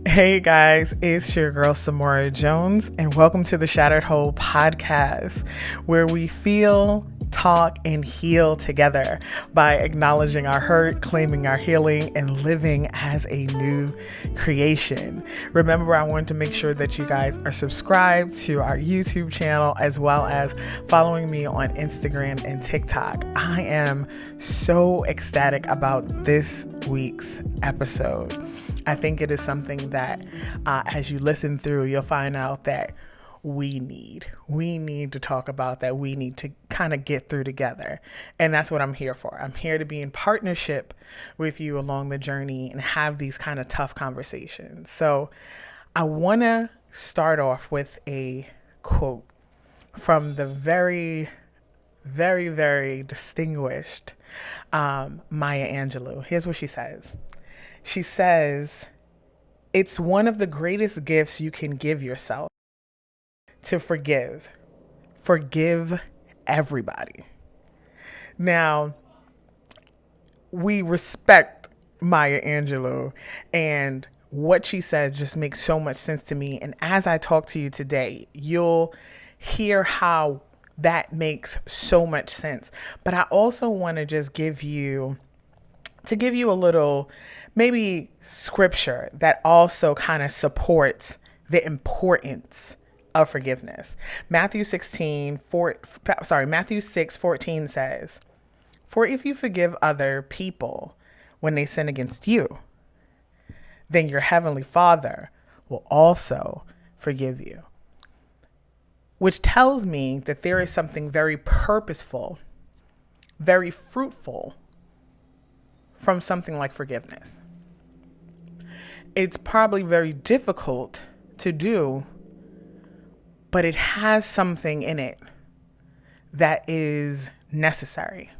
Hey guys, it's your girl Samura Jones, and welcome to the Shattered Whole podcast, where we feel, talk, and heal together by acknowledging our hurt, claiming our healing, and living as a new creation. Remember, I want to make sure that you guys are subscribed to our YouTube channel as well as following me on Instagram and TikTok. I am so ecstatic about this week's episode. I think it is something that as you listen through, you'll find out that we need to talk about, that we need to kind of get through together. And that's what I'm here for. I'm here to be in partnership with you along the journey and have these kind of tough conversations. So I want to start off with a quote from the very, very, very distinguished Maya Angelou. Here's what she says. She says, "It's one of the greatest gifts you can give yourself to forgive. Forgive everybody." Now, we respect Maya Angelou, and what she says just makes so much sense to me. And as I talk to you today, you'll hear how that makes so much sense. But I also want to just give you a little maybe scripture that also kind of supports the importance of forgiveness. Matthew 6:14 says, "For if you forgive other people when they sin against you, then your heavenly Father will also forgive you." Which tells me that there is something very purposeful, very fruitful from something like forgiveness. It's probably very difficult to do, but it has something in it that is necessary.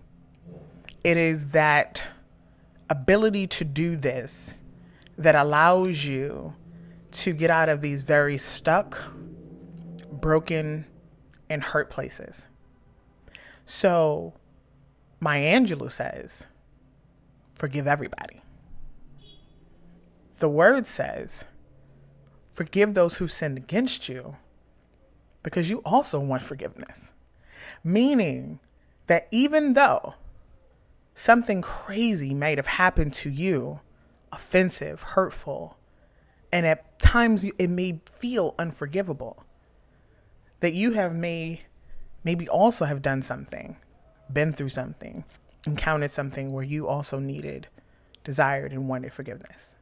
It is that ability to do this that allows you to get out of these very stuck, broken, and hurt places. So Maya Angelou says, forgive everybody. The word says, forgive those who sinned against you, because you also want forgiveness. Meaning that even though something crazy might have happened to you, offensive, hurtful, and at times it may feel unforgivable, that you have maybe also have done something, been through something, encountered something where you also needed, desired, and wanted forgiveness.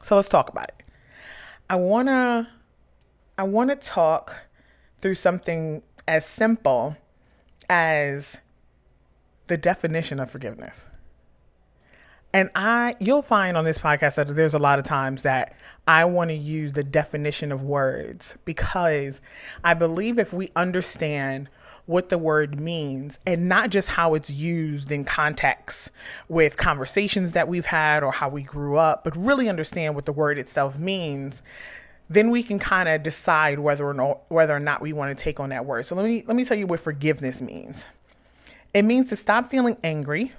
So let's talk about it. I wanna talk through something as simple as the definition of forgiveness. And you'll find on this podcast that there's a lot of times that I want to use the definition of words, because I believe if we understand what the word means and not just how it's used in context with conversations that we've had or how we grew up, but really understand what the word itself means, then we can kind of decide whether or not we want to take on that word. So let me tell you what forgiveness means. It means to stop feeling angry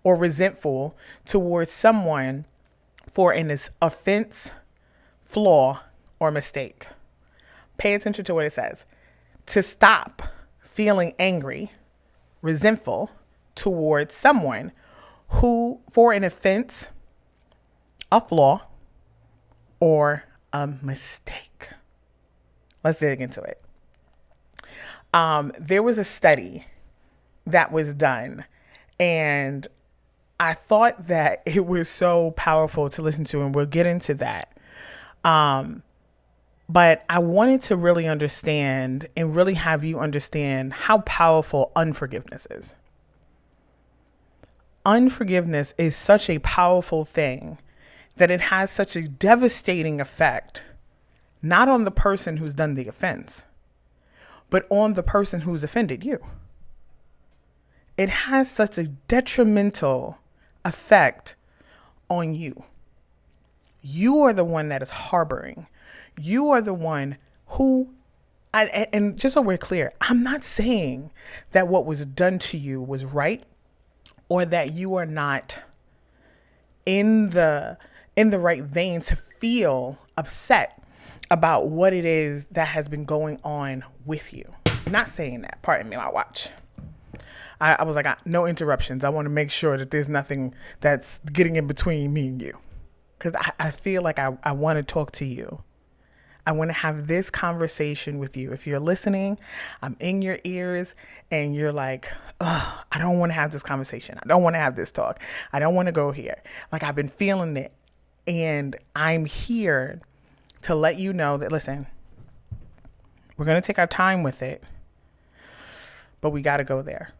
or resentful towards someone for an offense, flaw, or mistake. Pay attention to what it says. To stop feeling angry, resentful towards someone who for an offense, a flaw, or a mistake. Let's dig into it. There was a study that was done, and I thought that it was so powerful to listen to, and we'll get into that. But I wanted to really understand and really have you understand how powerful unforgiveness is. Unforgiveness is such a powerful thing that it has such a devastating effect, not on the person who's done the offense, but on the person who's offended you. It has such a detrimental effect on you. You are the one that is harboring. You are the one who, and just so we're clear, I'm not saying that what was done to you was right or that you are not in the right vein to feel upset about what it is that has been going on with you. I'm not saying that. Pardon me, my watch. I was like, no interruptions. I want to make sure that there's nothing that's getting in between me and you. Because I feel like I want to talk to you. I want to have this conversation with you. If you're listening, I'm in your ears and you're like, I don't want to have this conversation. I don't want to have this talk. I don't want to go here. Like, I've been feeling it. And I'm here to let you know that, listen, we're going to take our time with it, but we got to go there.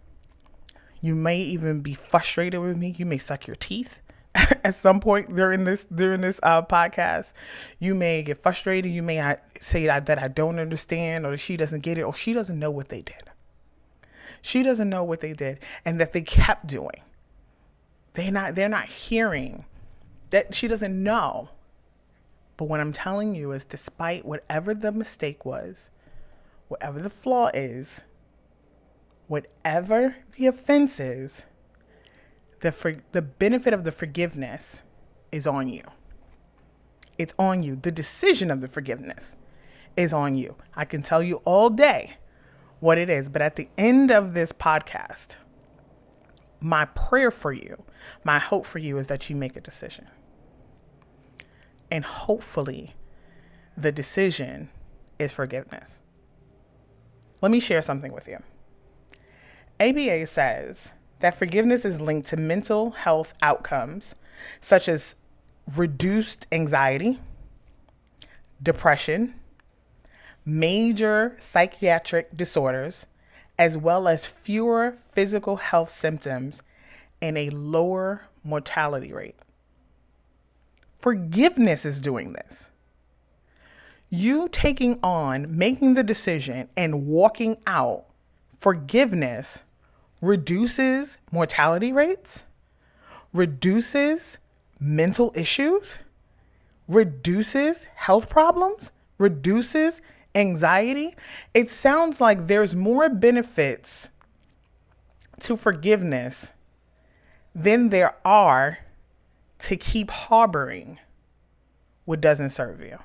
You may even be frustrated with me. You may suck your teeth at some point during this podcast. You may get frustrated. You may say that I don't understand, or that she doesn't get it, or she doesn't know what they did. She doesn't know what they did and that they kept doing. They're not hearing that she doesn't know. But what I'm telling you is, despite whatever the mistake was, whatever the flaw is, whatever the offense is, the benefit of the forgiveness is on you. It's on you. The decision of the forgiveness is on you. I can tell you all day what it is, but at the end of this podcast, my prayer for you, my hope for you is that you make a decision. And hopefully the decision is forgiveness. Let me share something with you. ABA says that forgiveness is linked to mental health outcomes such as reduced anxiety, depression, major psychiatric disorders, as well as fewer physical health symptoms and a lower mortality rate. Forgiveness is doing this. You taking on, making the decision and walking out, forgiveness reduces mortality rates, reduces mental issues, reduces health problems, reduces anxiety. It sounds like there's more benefits to forgiveness than there are to keep harboring what doesn't serve you.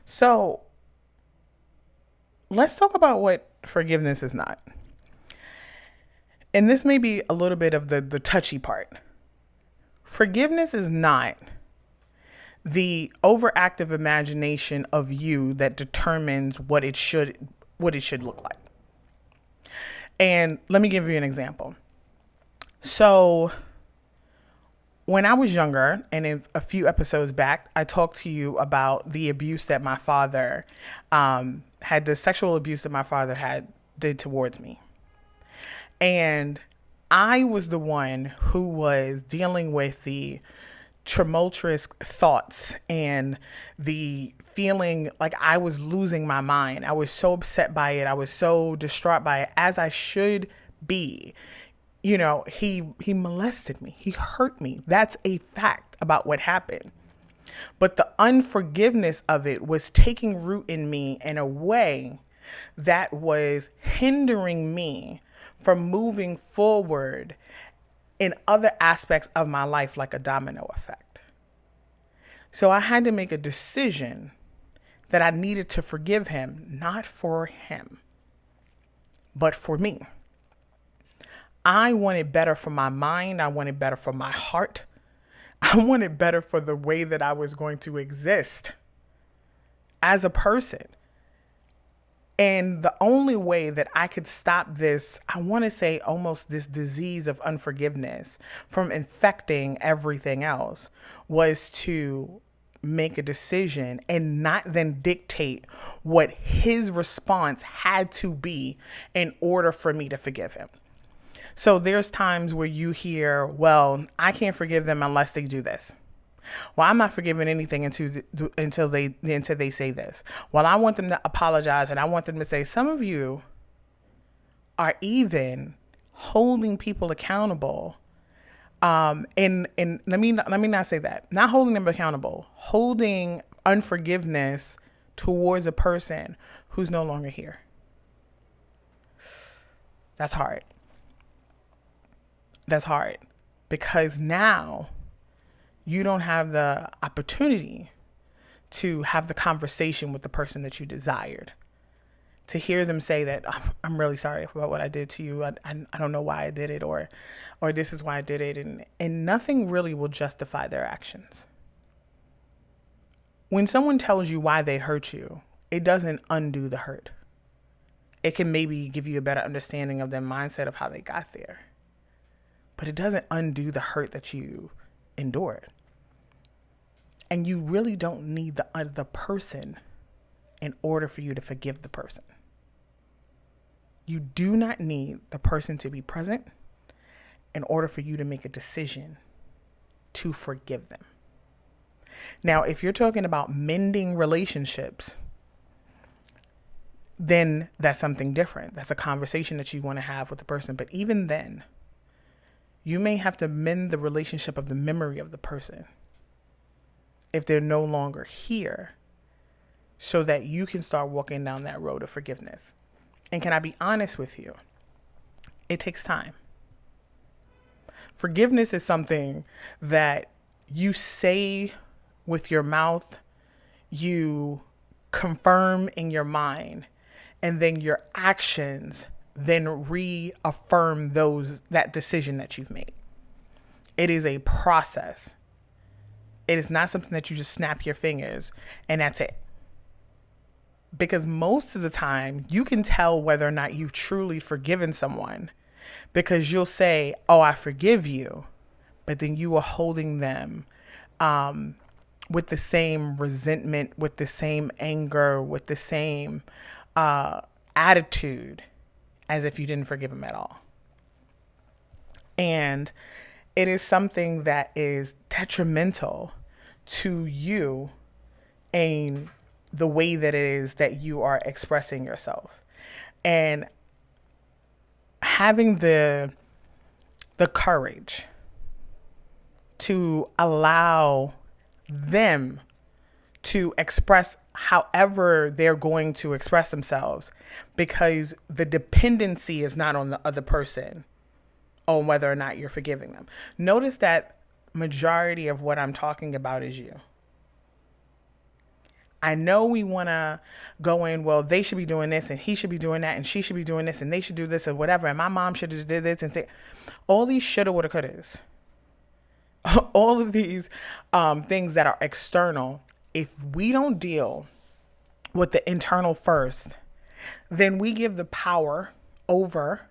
So let's talk about what forgiveness is not. And this may be a little bit of the touchy part. Forgiveness is not the overactive imagination of you that determines what it should look like. And let me give you an example. So when I was younger, and in a few episodes back, I talked to you about the abuse that my father had, the sexual abuse that my father did towards me. And I was the one who was dealing with the tumultuous thoughts and the feeling like I was losing my mind. I was so upset by it. I was so distraught by it, as I should be. You know, he molested me. He hurt me. That's a fact about what happened. But the unforgiveness of it was taking root in me in a way that was hindering me from moving forward in other aspects of my life, like a domino effect. So I had to make a decision that I needed to forgive him, not for him, but for me. I wanted better for my mind. I wanted better for my heart. I wanted better for the way that I was going to exist as a person. And the only way that I could stop this, I want to say almost this disease of unforgiveness from infecting everything else, was to make a decision and not then dictate what his response had to be in order for me to forgive him. So there's times where you hear, well, I can't forgive them unless they do this. Well, I'm not forgiving anything until they say this. Well, I want them to apologize, and I want them to say, some of you are even holding people accountable. And let me not say that. Not holding them accountable, holding unforgiveness towards a person who's no longer here. That's hard. That's hard because now you don't have the opportunity to have the conversation with the person that you desired. To hear them say that, I'm really sorry about what I did to you. I don't know why I did it, or this is why I did it. And nothing really will justify their actions. When someone tells you why they hurt you, it doesn't undo the hurt. It can maybe give you a better understanding of their mindset of how they got there. But it doesn't undo the hurt that you endured. And you really don't need the other person in order for you to forgive the person. You do not need the person to be present in order for you to make a decision to forgive them. Now, if you're talking about mending relationships, then that's something different. That's a conversation that you want to have with the person. But even then, you may have to mend the relationship of the memory of the person if they're no longer here, so that you can start walking down that road of forgiveness. And can I be honest with you? It takes time. Forgiveness is something that you say with your mouth, you confirm in your mind, and then your actions then reaffirm that decision that you've made. It is a process. It is not something that you just snap your fingers and that's it. Because most of the time you can tell whether or not you've truly forgiven someone because you'll say, oh, I forgive you. But then you are holding them with the same resentment, with the same anger, with the same attitude as if you didn't forgive them at all. And it is something that is detrimental to you and the way that it is that you are expressing yourself. And having the courage to allow them to express however they're going to express themselves, because the dependency is not on the other person on whether or not you're forgiving them. Notice that majority of what I'm talking about is you. I know we want to go in, well, they should be doing this and he should be doing that and she should be doing this and they should do this and whatever. And my mom should have did this and say all these shoulda, woulda, couldas. All of these things that are external. If we don't deal with the internal first, then we give the power over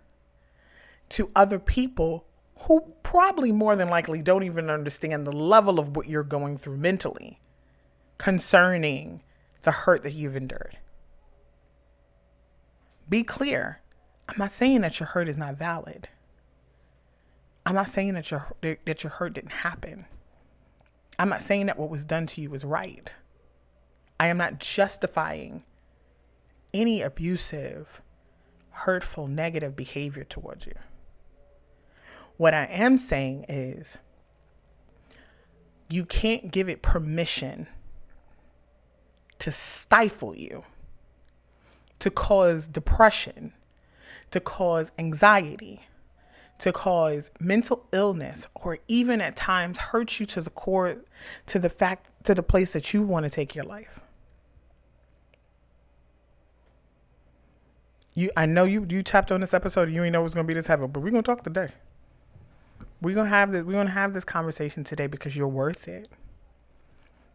to other people who probably more than likely don't even understand the level of what you're going through mentally concerning the hurt that you've endured. Be clear. I'm not saying that your hurt is not valid. I'm not saying that your hurt didn't happen. I'm not saying that what was done to you was right. I am not justifying any abusive, hurtful, negative behavior towards you. What I am saying is you can't give it permission to stifle you, to cause depression, to cause anxiety, to cause mental illness, or even at times hurt you to the core, to the place that you want to take your life. I know you tapped on this episode and you ain't know it was gonna be this heavy, but we're gonna talk today. We're gonna have this conversation today because you're worth it.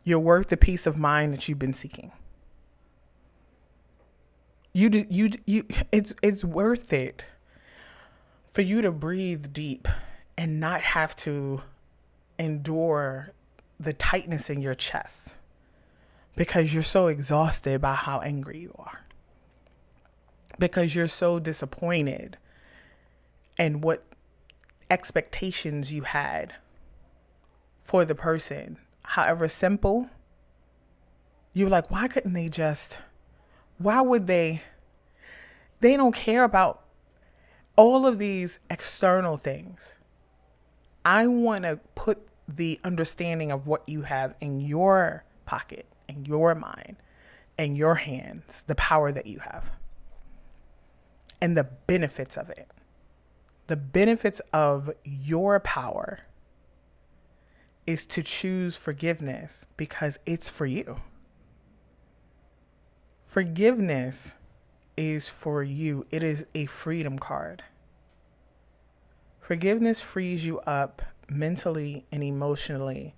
You're worth the peace of mind that you've been seeking. It's worth it for you to breathe deep and not have to endure the tightness in your chest because you're so exhausted by how angry you are. Because you're so disappointed in what expectations you had for the person, however simple, you're like, why couldn't they just, why would they don't care about all of these external things. I want to put the understanding of what you have in your pocket, in your mind, in your hands, the power that you have, and the benefits of it. The benefits of your power is to choose forgiveness because it's for you. Forgiveness is for you. It is a freedom card. Forgiveness frees you up mentally and emotionally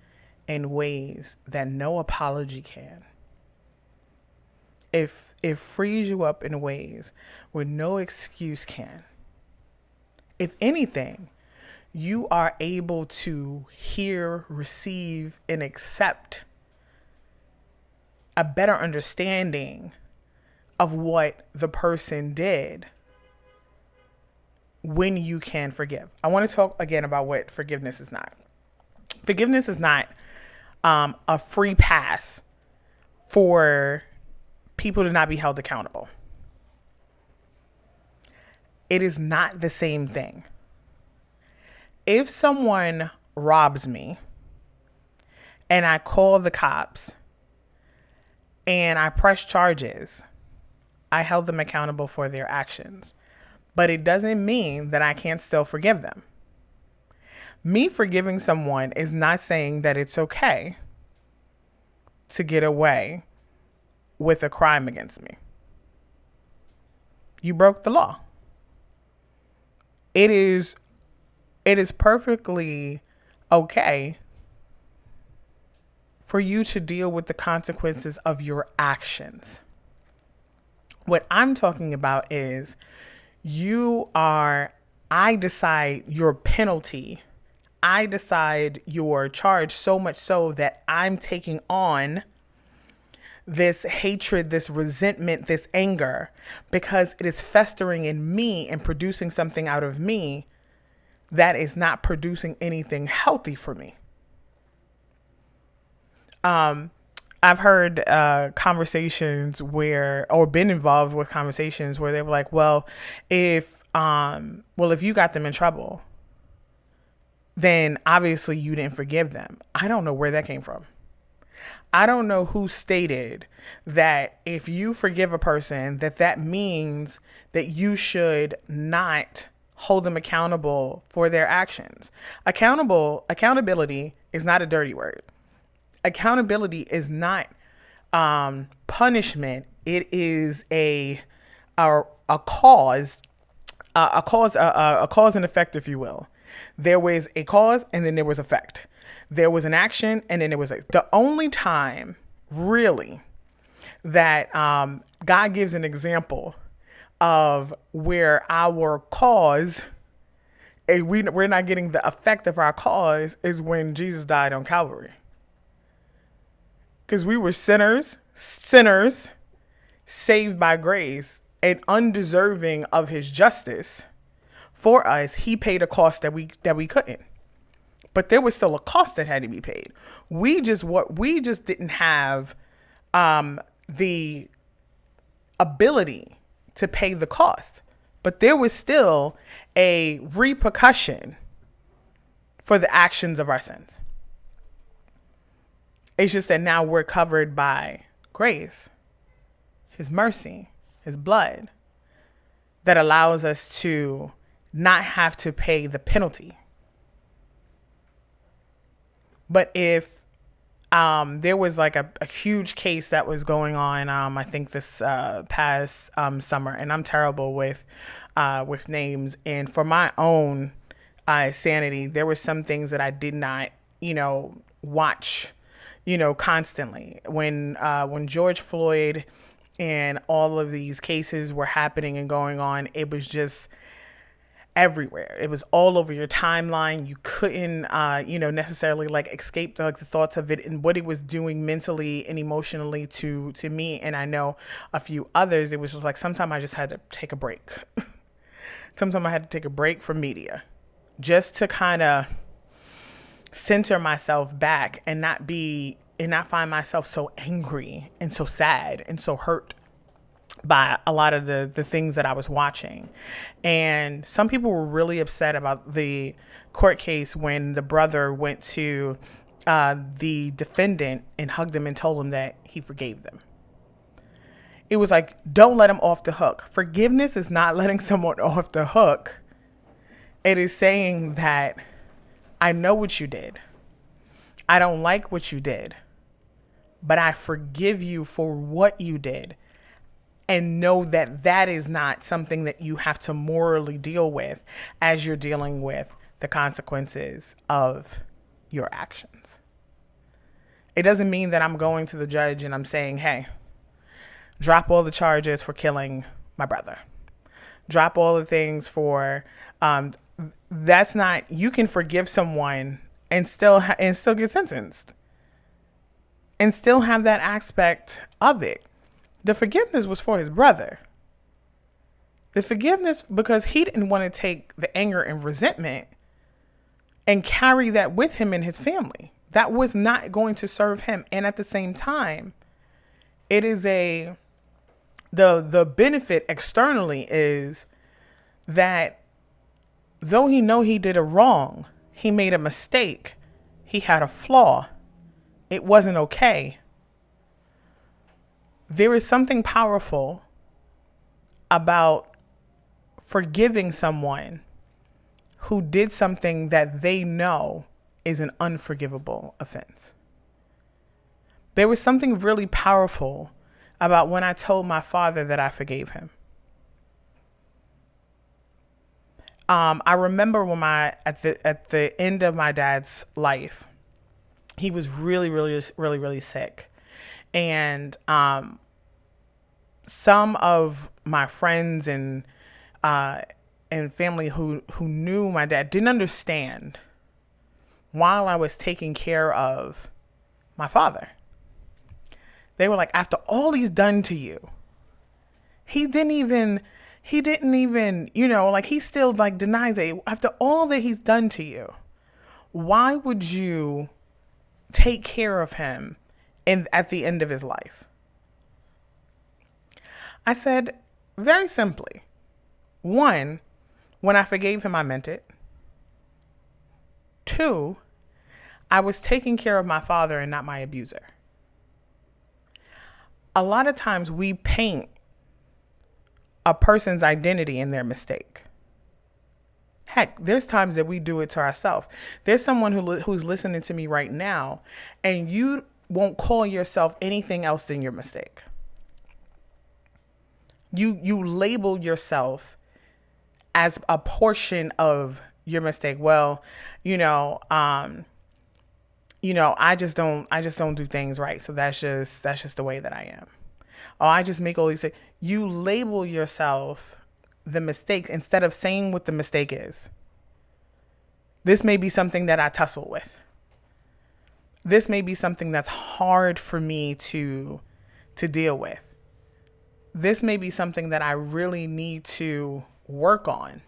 in ways that no apology can. If it frees you up in ways where no excuse can. If anything, you are able to hear, receive, and accept a better understanding of what the person did when you can forgive. I want to talk again about what forgiveness is not. Forgiveness is not a free pass for people to not be held accountable. It is not the same thing. If someone robs me and I call the cops and I press charges, I held them accountable for their actions. But it doesn't mean that I can't still forgive them. Me forgiving someone is not saying that it's okay to get away with a crime against me. You broke the law. It is perfectly okay for you to deal with the consequences of your actions. What I'm talking about is I decide your penalty. I decide your charge, so much so that I'm taking on this hatred, this resentment, this anger, because it is festering in me and producing something out of me that is not producing anything healthy for me. I've heard conversations or been involved with conversations where they were like, well, if you got them in trouble, then obviously you didn't forgive them. I don't know where that came from. I don't know who stated that if you forgive a person, that means that you should not hold them accountable for their actions. Accountability is not a dirty word. Accountability is not punishment. It is a cause and effect, if you will. There was a cause and then there was effect. There was an action and then there was the only time really that God gives an example of where our cause, we're not getting the effect of our cause, is when Jesus died on Calvary. Because we were sinners, saved by grace and undeserving of his justice for us. He paid a cost that we couldn't. But there was still a cost that had to be paid. We just didn't have the ability to pay the cost. But there was still a repercussion for the actions of our sins. It's just that now we're covered by grace, his mercy, his blood, that allows us to not have to pay the penalty. But if there was like a huge case that was going on, I think this past summer, and I'm terrible with names, and for my own sanity, there were some things that I did not, watch, constantly. When George Floyd and all of these cases were happening and going on, it was just everywhere. It was all over your timeline. You couldn't, necessarily escape the thoughts of it and what it was doing mentally and emotionally to me. And I know a few others. It was just sometimes I just had to take a break. Sometimes I had to take a break from media just to kind of center myself back and not find myself so angry and so sad and so hurt by a lot of the things that I was watching. And some people were really upset about the court case when the brother went to the defendant and hugged him and told him that he forgave them. It was like, don't let him off the hook. Forgiveness is not letting someone off the hook. It is saying that I know what you did. I don't like what you did, but I forgive you for what you did. And know that that is not something that you have to morally deal with as you're dealing with the consequences of your actions. It doesn't mean that I'm going to the judge and I'm saying, hey, drop all the charges for killing my brother. Drop all the things for, that's not, you can forgive someone and still get sentenced and still have that aspect of it. The forgiveness was for his brother. The forgiveness because he didn't want to take the anger and resentment and carry that with him and his family. That was not going to serve him. And at the same time, it is the benefit externally is that though he did a wrong, he made a mistake, he had a flaw, it wasn't okay. There is something powerful about forgiving someone who did something that they know is an unforgivable offense. There was something really powerful about when I told my father that I forgave him. I remember when at the end of my dad's life, he was really sick. And some of my friends and family who knew my dad didn't understand while I was taking care of my father. They were like, after all he's done to you, he didn't even, like he still like denies it. After all that he's done to you, why would you take care of him at the end of his life? I said, very simply, one, when I forgave him, I meant it. Two, I was taking care of my father and not my abuser. A lot of times we paint a person's identity in their mistake. Heck, there's times that we do it to ourselves. There's someone who's listening to me right now, and you won't call yourself anything else than your mistake. You label yourself as a portion of your mistake. Well, I just don't do things right. So that's just the way that I am. Oh, I just make all these things. You label yourself the mistake instead of saying what the mistake is. This may be something that I tussle with. This may be something that's hard for me to deal with. This may be something that I really need to work on.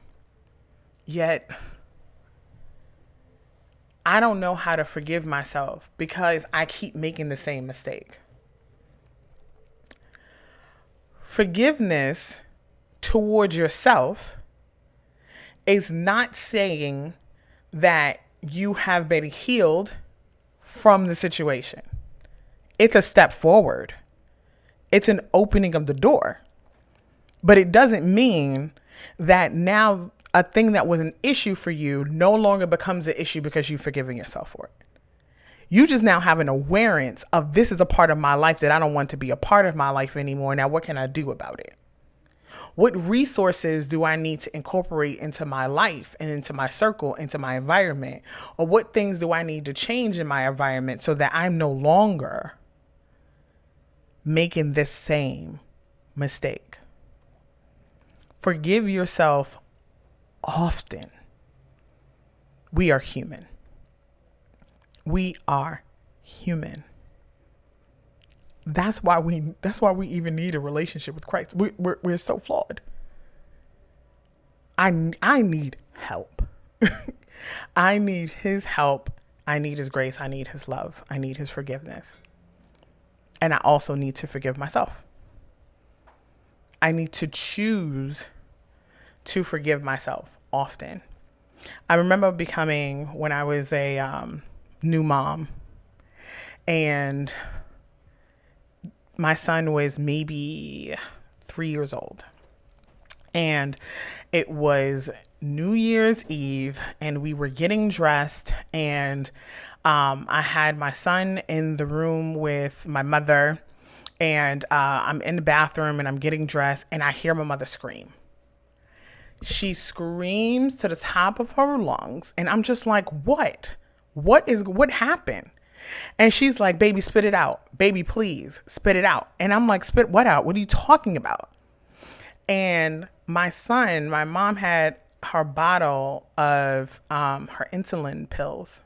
Yet, I don't know how to forgive myself because I keep making the same mistake. Forgiveness towards yourself is not saying that you have been healed from the situation. It's a step forward. It's an opening of the door. But it doesn't mean that now a thing that was an issue for you no longer becomes an issue because you've forgiven yourself for it. You just now have an awareness of this is a part of my life that I don't want to be a part of my life anymore. Now, what can I do about it? What resources do I need to incorporate into my life and into my circle, into my environment? Or what things do I need to change in my environment so that I'm no longer making this same mistake? Forgive yourself often. We are human. We are human. That's why we even need a relationship with Christ. We're so flawed. I need help. I need his help. I need his grace. I need his love. I need his forgiveness. And I also need to forgive myself. I need to choose to forgive myself often. I remember becoming, when I was a new mom, and my son was maybe 3 years old. And it was New Year's Eve, and we were getting dressed, and I had my son in the room with my mother, and I'm in the bathroom and I'm getting dressed, and I hear my mother scream. She screams to the top of her lungs, and I'm just like, what? What happened? And she's like, baby, spit it out. Baby, please spit it out. And I'm like, spit what out? What are you talking about? And my mom had her bottle of her insulin pills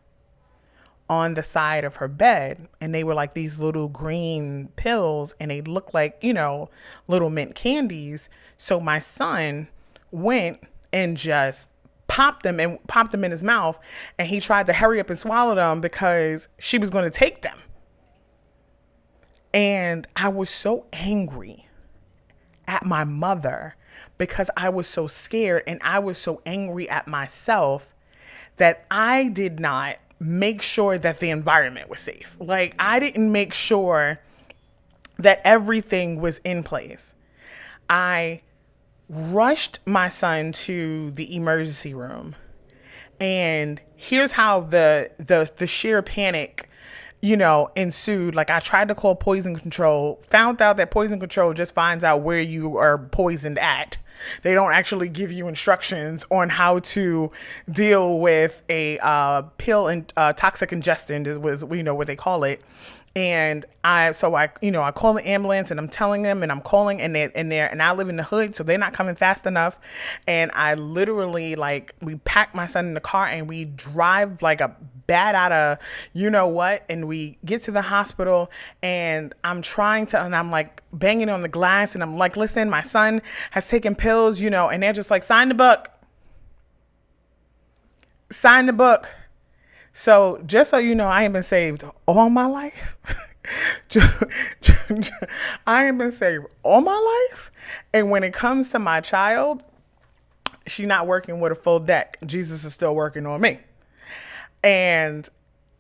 on the side of her bed. And they were like these little green pills, and they looked like, little mint candies. So my son went and just popped them in his mouth, and he tried to hurry up and swallow them because she was going to take them. And I was so angry at my mother because I was so scared, and I was so angry at myself that I did not make sure that the environment was safe. Like, I didn't make sure that everything was in place. I rushed my son to the emergency room, and here's how the sheer panic ensued. Like, I tried to call poison control, found out that poison control just finds out where you are poisoned at. They don't actually give you instructions on how to deal with a pill and toxic ingestion was what they call it. And I call the ambulance, and I'm telling them, and I'm calling, and I live in the hood, so they're not coming fast enough. And I literally, we pack my son in the car, and we drive like a bat out of what, and we get to the hospital, and I'm like banging on the glass, and I'm like, listen, my son has taken pills, and they're just like, sign the book. So just so you know, I ain't been saved all my life. I ain't been saved all my life. And when it comes to my child, she's not working with a full deck. Jesus is still working on me. And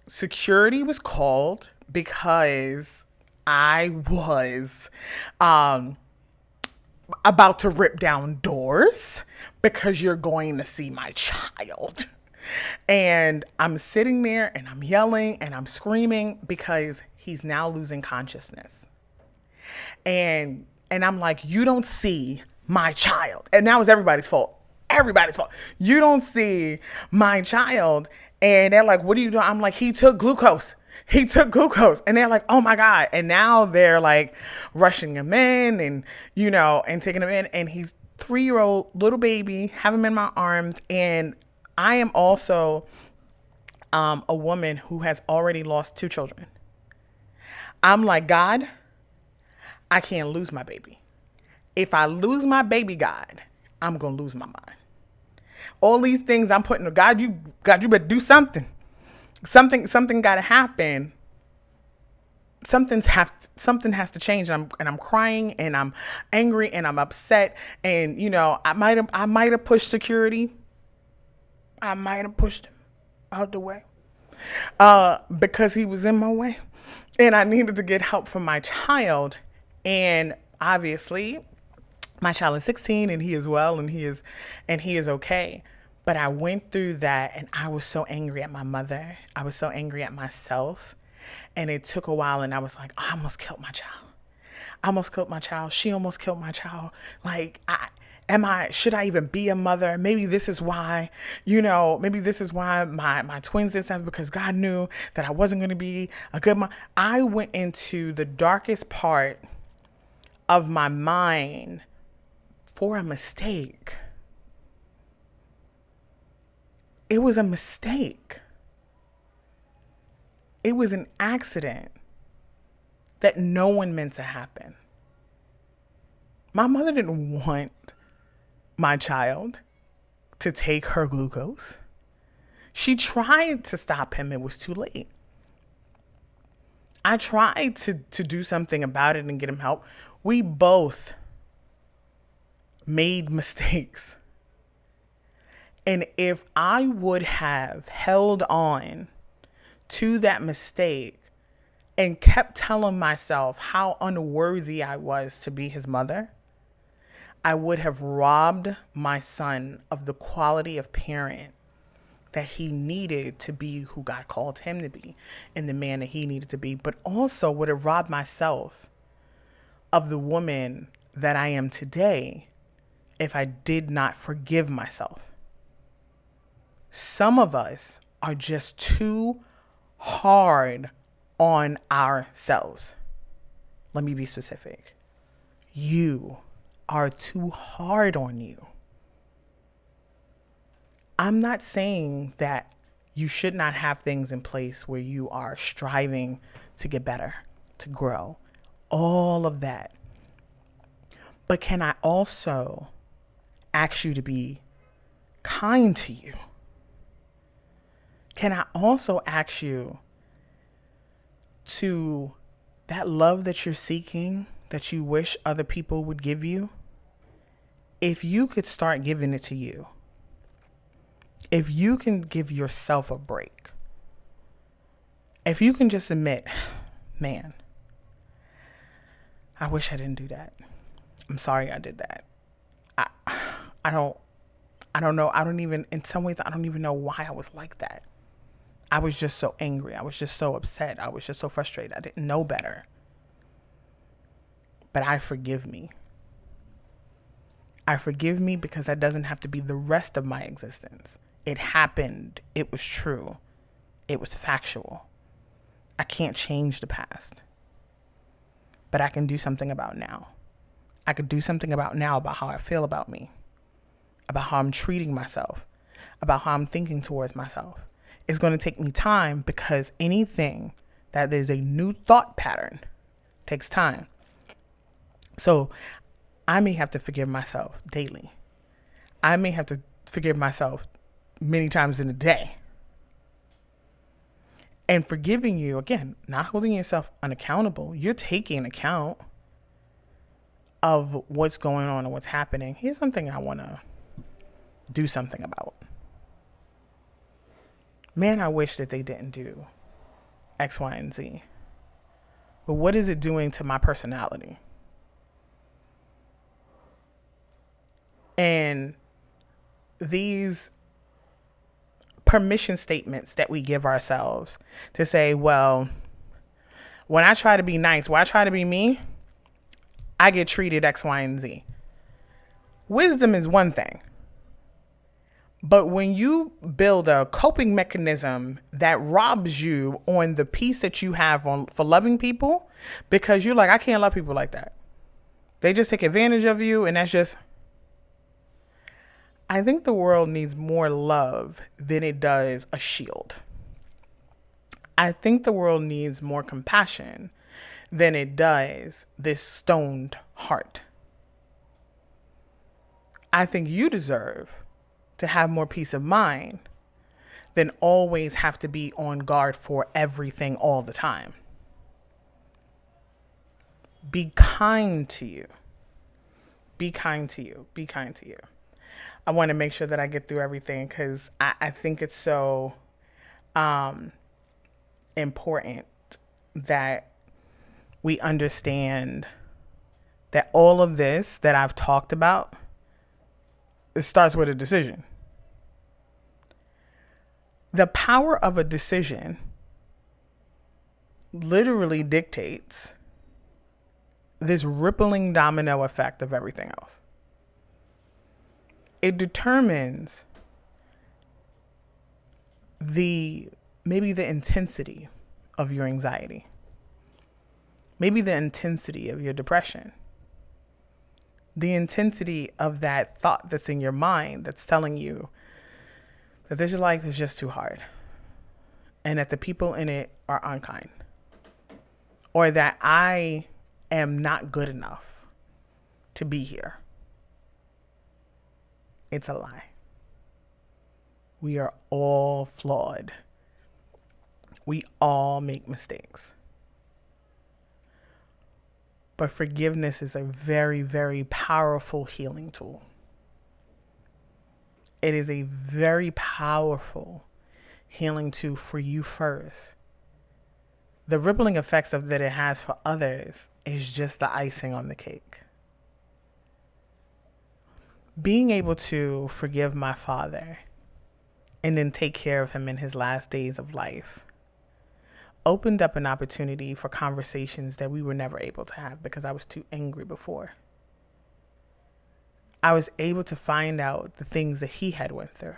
security was called because I was about to rip down doors because you're going to see my child. And I'm sitting there, and I'm yelling, and I'm screaming because he's now losing consciousness. And I'm like, you don't see my child. And now it's everybody's fault. You don't see my child. And they're like, what are you doing? I'm like, he took glucose. And they're like, oh my God. And now they're like rushing him in, and, and taking him in. And he's 3-year-old little baby, have him in my arms. And I am also a woman who has already lost 2 children. I'm like, God, I can't lose my baby. If I lose my baby, God, I'm going to lose my mind. All these things I'm putting, God, you better do something. Something got to happen. Something has to change. And I'm crying, and I'm angry, and I'm upset. And, I might have pushed security. I might have pushed him out the way because he was in my way, and I needed to get help for my child. And obviously my child is 16, and he is well, and he is okay. But I went through that, and I was so angry at my mother. I was so angry at myself, and it took a while, and I was like, I almost killed my child. She almost killed my child. Like, should I even be a mother? Maybe this is why, my twins did something, because God knew that I wasn't going to be a good mom. I went into the darkest part of my mind for a mistake. It was a mistake. It was an accident that no one meant to happen. My mother didn't want my child to take her glucose. She tried to stop him. It was too late. I tried to do something about it and get him help. We both made mistakes. And if I would have held on to that mistake and kept telling myself how unworthy I was to be his mother, I would have robbed my son of the quality of parent that he needed to be who God called him to be and the man that he needed to be, but also would have robbed myself of the woman that I am today if I did not forgive myself. Some of us are just too hard on ourselves. Let me be specific. You are too hard on you. I'm not saying that you should not have things in place where you are striving to get better, to grow, all of that. But can I also ask you to be kind to you? Can I also ask you to, that love that you're seeking, that you wish other people would give you, if you could start giving it to you, if you can give yourself a break, if you can just admit, man, I wish I didn't do that. I'm sorry I did that. I don't know. In some ways, I don't even know why I was like that. I was just so angry. I was just so upset. I was just so frustrated. I didn't know better. But I forgive me. I forgive me because that doesn't have to be the rest of my existence. It happened. It was true. It was factual. I can't change the past. But I can do something about now. I could do something about now about how I feel about me, about how I'm treating myself, about how I'm thinking towards myself. It's going to take me time because anything that is a new thought pattern takes time. So I may have to forgive myself daily. I may have to forgive myself many times in a day. And forgiving you, again, not holding yourself unaccountable. You're taking account of what's going on and what's happening. Here's something I want to do something about. Man, I wish that they didn't do X, Y, and Z. But what is it doing to my personality? And these permission statements that we give ourselves to say, well, when I try to be nice, when I try to be me, I get treated X, Y, and Z. Wisdom is one thing. But when you build a coping mechanism that robs you on the peace that you have for loving people, because you're like, I can't love people like that. They just take advantage of you, and that's just... I think the world needs more love than it does a shield. I think the world needs more compassion than it does this stoned heart. I think you deserve to have more peace of mind than always have to be on guard for everything all the time. Be kind to you. Be kind to you. Be kind to you. I want to make sure that I get through everything because I think it's so important that we understand that all of this that I've talked about, it starts with a decision. The power of a decision literally dictates this rippling domino effect of everything else. It determines maybe the intensity of your anxiety, maybe the intensity of your depression, the intensity of that thought that's in your mind that's telling you that this life is just too hard and that the people in it are unkind, or that I am not good enough to be here. It's a lie. We are all flawed. We all make mistakes. But forgiveness is a very, very powerful healing tool. It is a very powerful healing tool for you first. The rippling effects of that it has for others is just the icing on the cake. Being able to forgive my father and then take care of him in his last days of life opened up an opportunity for conversations that we were never able to have because I was too angry before. I was able to find out the things that he had went through.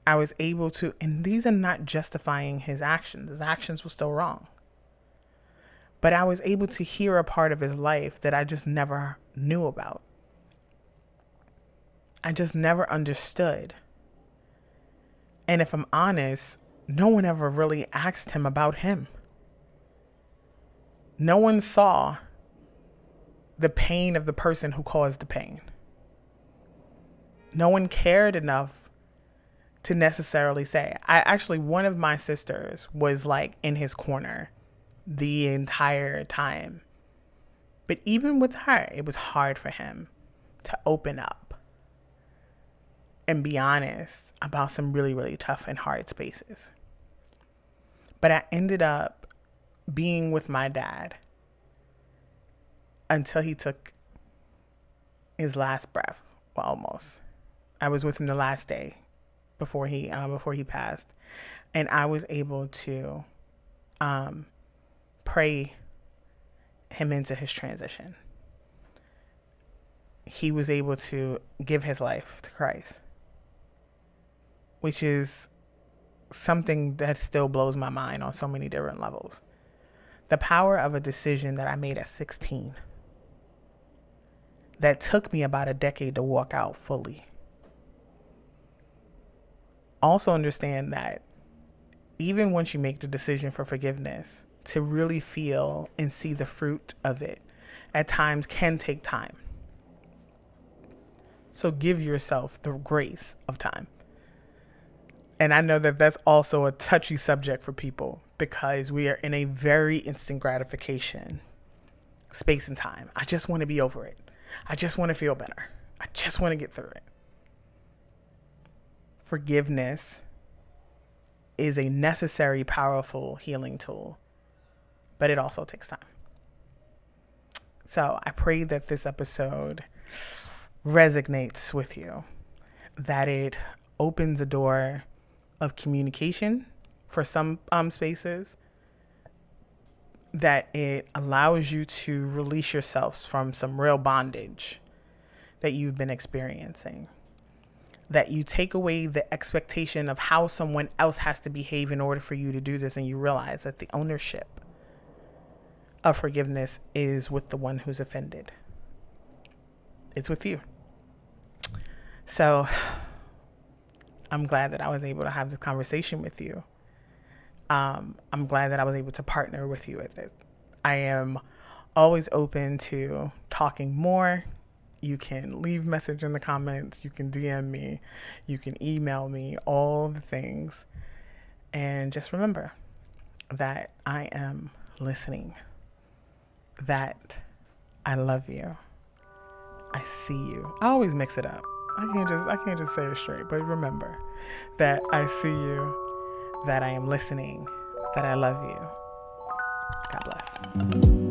I was able to, and these are not justifying his actions. His actions were still wrong. But I was able to hear a part of his life that I just never knew about. I just never understood. And if I'm honest, no one ever really asked him about him. No one saw the pain of the person who caused the pain. No one cared enough to necessarily say. One of my sisters was like in his corner the entire time. But even with her, it was hard for him to open up and be honest about some really, really tough and hard spaces. But I ended up being with my dad until he took his last breath. Well, almost. I was with him the last day before he passed, and I was able to pray him into his transition. He was able to give his life to Christ, which is something that still blows my mind on so many different levels. The power of a decision that I made at 16 that took me about a decade to walk out fully. Also understand that even once you make the decision for forgiveness, to really feel and see the fruit of it at times can take time. So give yourself the grace of time. And I know that that's also a touchy subject for people because we are in a very instant gratification space and time. I just want to be over it. I just want to feel better. I just want to get through it. Forgiveness is a necessary, powerful healing tool, but it also takes time. So I pray that this episode resonates with you, that it opens a door of communication for some spaces, that it allows you to release yourselves from some real bondage that you've been experiencing, that you take away the expectation of how someone else has to behave in order for you to do this, and you realize that the ownership of forgiveness is with the one who's offended. It's with you. So I'm glad that I was able to have this conversation with you. I'm glad that I was able to partner with you with this. I am always open to talking more. You can leave a message in the comments. You can DM me. You can email me, all the things. And just remember that I am listening, that I love you. I see you. I always mix it up. I can't just say it straight, but remember that I see you, that I am listening, that I love you. God bless.